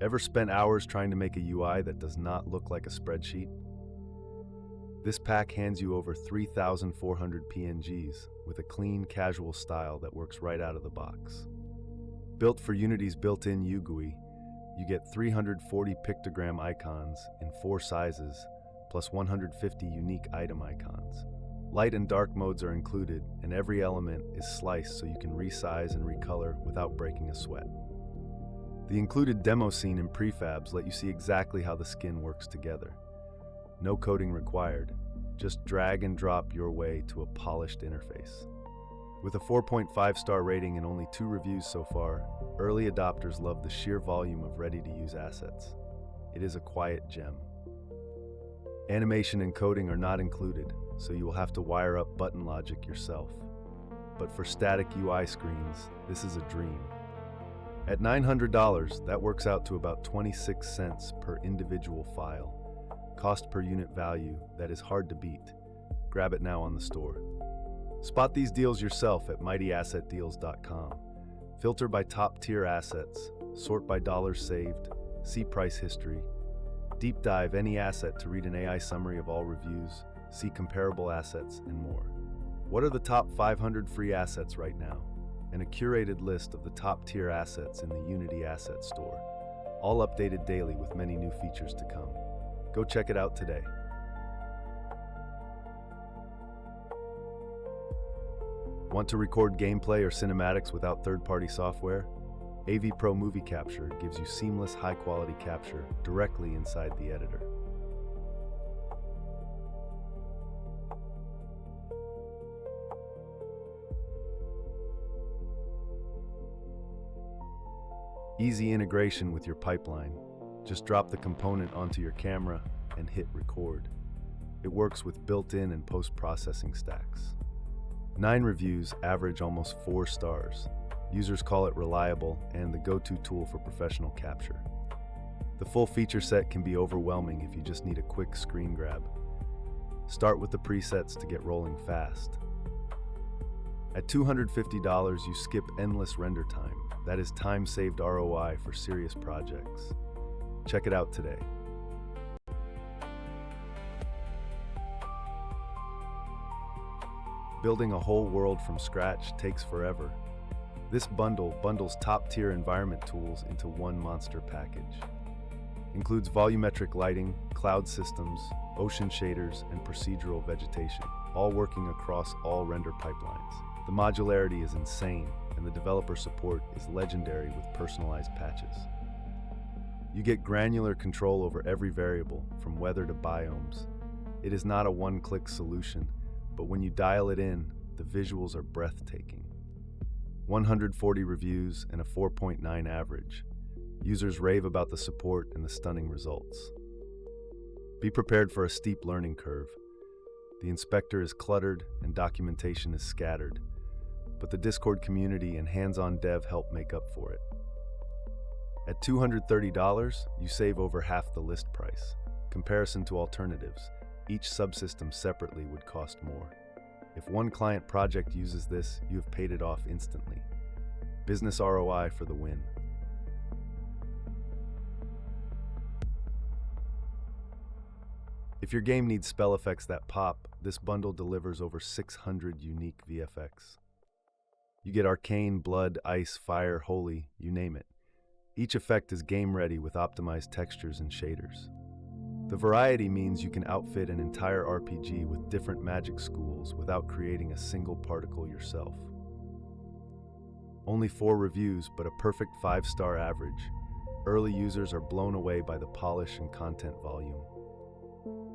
Ever spent hours trying to make a UI that does not look like a spreadsheet? This pack hands you over 3,400 PNGs with a clean, casual style that works right out of the box. Built for Unity's built-in UGUI, you get 340 pictogram icons in 4 sizes, plus 150 unique item icons. Light and dark modes are included, and every element is sliced so you can resize and recolor without breaking a sweat. The included demo scene and prefabs let you see exactly how the skin works together. No coding required, just drag and drop your way to a polished interface. With a 4.5-star rating and only 2 reviews so far, early adopters love the sheer volume of ready-to-use assets. It is a quiet gem. Animation and coding are not included, so you will have to wire up button logic yourself. But for static UI screens, this is a dream. At $900, that works out to about 26 cents per individual file. Cost per unit value that is hard to beat. Grab it now on the store. Spot these deals yourself at mightyassetdeals.com. Filter by top-tier assets, sort by dollars saved, see price history. Deep dive any asset to read an AI summary of all reviews, see comparable assets, and more. What are the top 500 free assets right now? And a curated list of the top-tier assets in the Unity Asset Store. All updated daily with many new features to come. Go check it out today. Want to record gameplay or cinematics without third-party software? AVPro Movie Capture gives you seamless, high-quality capture directly inside the editor. Easy integration with your pipeline. Just drop the component onto your camera and hit record. It works with built-in and post-processing stacks. 9 reviews average almost 4 stars. Users call it reliable and the go-to tool for professional capture. The full feature set can be overwhelming if you just need a quick screen grab. Start with the presets to get rolling fast. At $250, you skip endless render time. That is time-saved ROI for serious projects. Check it out today. Building a whole world from scratch takes forever. This bundle bundles top-tier environment tools into one monster package. Includes volumetric lighting, cloud systems, ocean shaders, and procedural vegetation, all working across all render pipelines. The modularity is insane, and the developer support is legendary with personalized patches. You get granular control over every variable, from weather to biomes. It is not a one-click solution, but when you dial it in, the visuals are breathtaking. 140 reviews and a 4.9 average. Users rave about the support and the stunning results. Be prepared for a steep learning curve. The inspector is cluttered and documentation is scattered, but the Discord community and hands-on dev help make up for it. At $230, you save over half the list price. Comparison to alternatives, each subsystem separately would cost more. If one client project uses this, you have paid it off instantly. Business ROI for the win. If your game needs spell effects that pop, this bundle delivers over 600 unique VFX. You get arcane, blood, ice, fire, holy, you name it. Each effect is game-ready with optimized textures and shaders. The variety means you can outfit an entire RPG with different magic schools without creating a single particle yourself. Only 4 reviews, but a perfect 5-star average. Early users are blown away by the polish and content volume.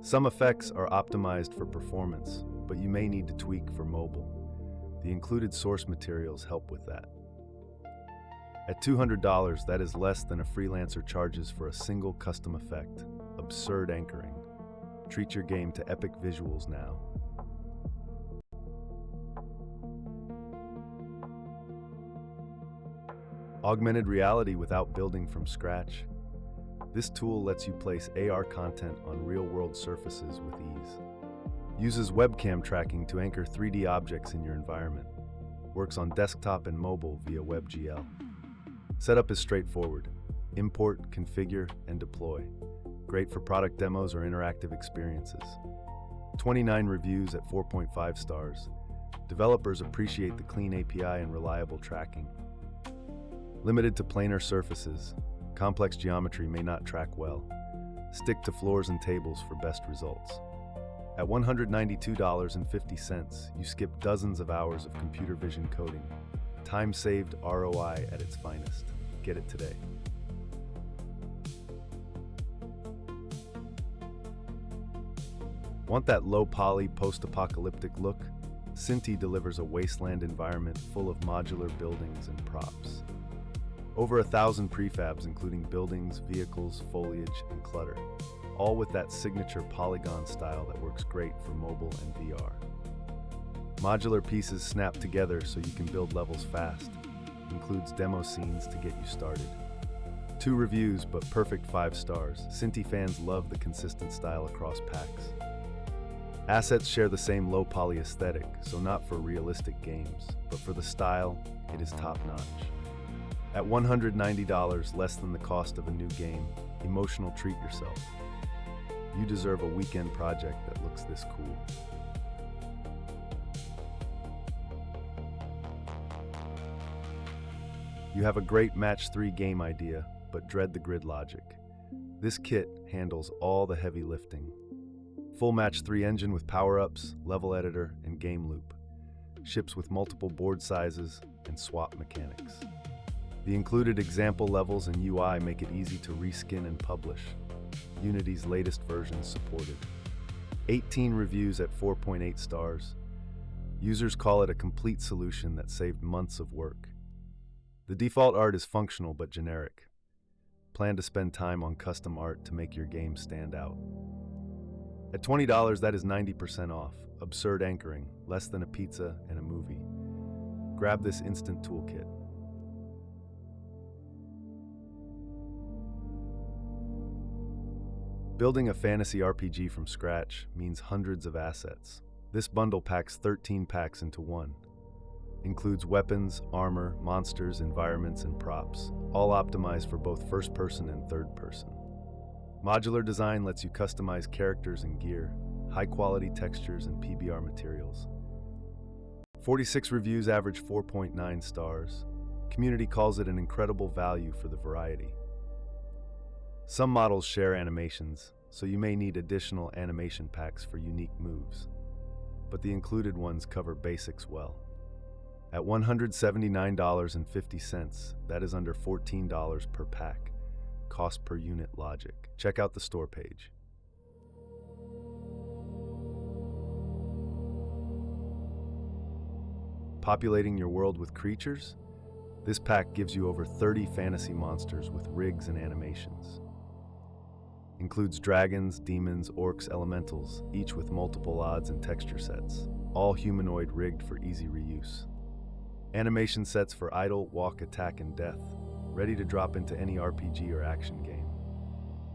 Some effects are optimized for performance, but you may need to tweak for mobile. The included source materials help with that. At $200, that is less than a freelancer charges for a single custom effect. Absurd anchoring. Treat your game to epic visuals now. Augmented reality without building from scratch. This tool lets you place AR content on real-world surfaces with ease. Uses webcam tracking to anchor 3D objects in your environment. Works on desktop and mobile via WebGL. Setup is straightforward. Import, configure, and deploy. Great for product demos or interactive experiences. 29 reviews at 4.5 stars. Developers appreciate the clean API and reliable tracking. Limited to planar surfaces. Complex geometry may not track well. Stick to floors and tables for best results. At $192.50, you skip dozens of hours of computer vision coding. Time saved ROI at its finest. Get it today. Want that low-poly, post-apocalyptic look? Cinti delivers a wasteland environment full of modular buildings and props. Over 1,000 prefabs including buildings, vehicles, foliage, and clutter. All with that signature polygon style that works great for mobile and VR. Modular pieces snap together so you can build levels fast. Includes demo scenes to get you started. 2 reviews, but perfect 5 stars. Cinti fans love the consistent style across packs. Assets share the same low-poly aesthetic, so not for realistic games, but for the style, it is top-notch. At $190, less than the cost of a new game, emotional treat yourself. You deserve a weekend project that looks this cool. You have a great Match 3 game idea, but dread the grid logic. This kit handles all the heavy lifting. Full Match 3 engine with power-ups, level editor, and game loop. Ships with multiple board sizes and swap mechanics. The included example levels and UI make it easy to reskin and publish. Unity's latest version supported. 18 reviews at 4.8 stars. Users call it a complete solution that saved months of work. The default art is functional but generic. Plan to spend time on custom art to make your game stand out. At $20, that is 90% off. Absurd anchoring, less than a pizza and a movie. Grab this instant toolkit. Building a fantasy RPG from scratch means hundreds of assets. This bundle packs 13 packs into one. Includes weapons, armor, monsters, environments, and props, all optimized for both first-person and third-person. Modular design lets you customize characters and gear, high-quality textures and PBR materials. 46 reviews average 4.9 stars. Community calls it an incredible value for the variety. Some models share animations, so you may need additional animation packs for unique moves. But the included ones cover basics well. At $179.50, that is under $14 per pack. Cost per unit logic. Check out the store page. Populating your world with creatures? This pack gives you over 30 fantasy monsters with rigs and animations. Includes dragons, demons, orcs, elementals, each with multiple odds and texture sets, all humanoid rigged for easy reuse. Animation sets for idle, walk, attack, and death, ready to drop into any RPG or action game.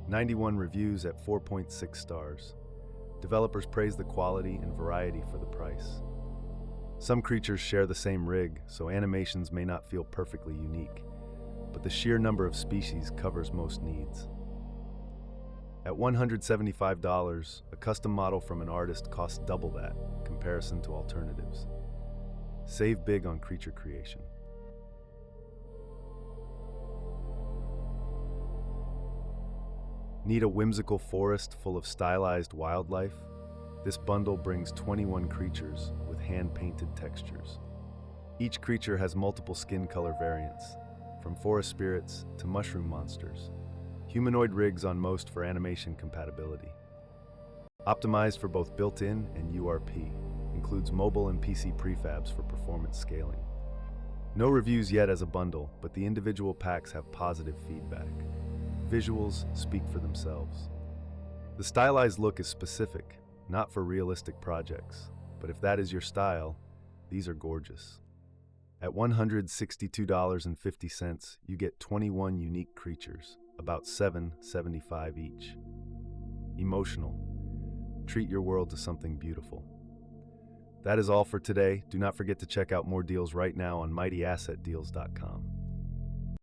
91 reviews at 4.6 stars. Developers praise the quality and variety for the price. Some creatures share the same rig, so animations may not feel perfectly unique, but the sheer number of species covers most needs. At $175, a custom model from an artist costs double that in comparison to alternatives. Save big on creature creation. Need a whimsical forest full of stylized wildlife? This bundle brings 21 creatures with hand-painted textures. Each creature has multiple skin color variants, from forest spirits to mushroom monsters. Humanoid rigs on most for animation compatibility. Optimized for both built-in and URP. Includes mobile and PC prefabs for performance scaling. No reviews yet as a bundle, but the individual packs have positive feedback. Visuals speak for themselves. The stylized look is specific, not for realistic projects, but if that is your style, these are gorgeous. At $162.50, you get 21 unique creatures, about $7.75 each. Emotional. Treat your world to something beautiful. That is all for today. Do not forget to check out more deals right now on mightyassetdeals.com.